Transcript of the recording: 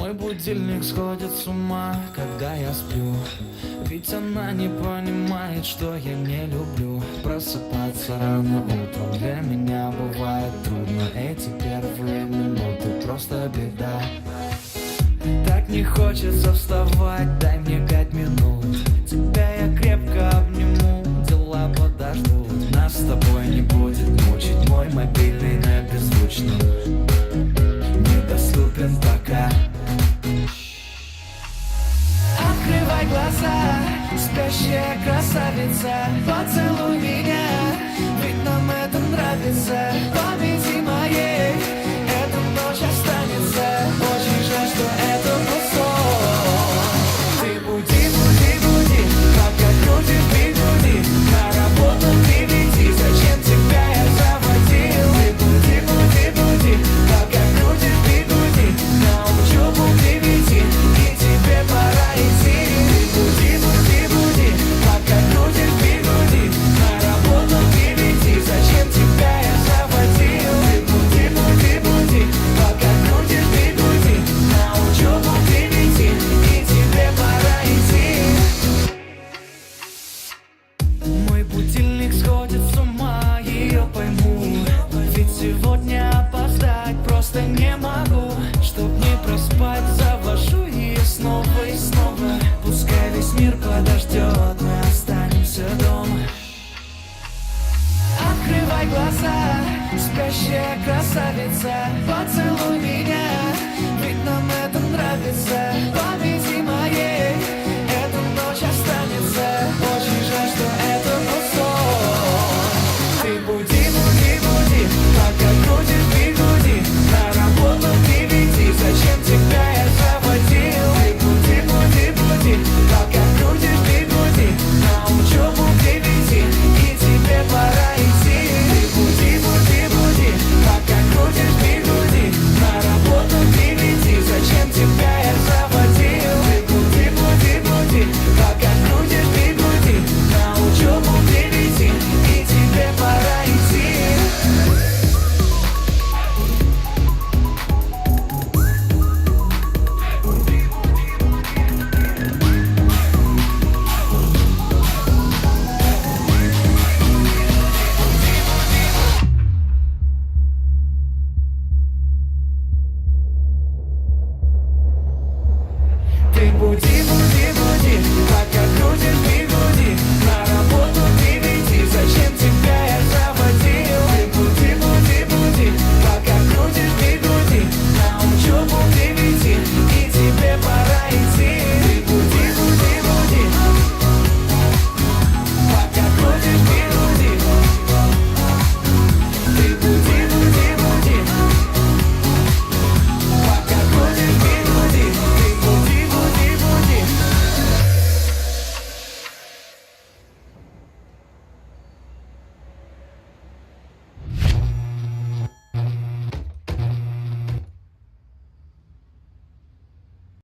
Мой будильник сходит с ума, когда я сплю. Ведь она не понимает, что я не люблю просыпаться рано утром. Для меня бывает трудно. Эти первые минуты просто беда. Так не хочется вставать, дай мне 5 минут. Тебя я крепко обниму, дела подождут. Нас с тобой не будет мучить мой мобильный на беззвучном. Недоступен пока. Открывай глаза, спящая красавица. Поцелуй меня, ведь нам это нравится. Памяти моей эта ночь останется. Очень жаль, что это был сон. Ты буди, буди, буди, пока крутишь бигуди. На работу ты веди, зачем тебя я заводил? Ты буди, буди, буди, пока крутишь бигуди. На учебу ты веди, и тебе пора идти. Ты буди, буди, буди, пока крутишь бигуди. На работу ты веди, зачем тебя я заводил? Ты буди, буди, буди, пока крутишь бигуди. На учебу ты веди, и тебе пора идти. Мой будильник сходит с ума, ее пойму. Ведь сегодня опоздать просто не могу. Чтоб не проспать, завожу ее снова и снова. Пускай весь мир подождет, мы останемся дома. Открывай глаза, спящая красавица. Поцелуй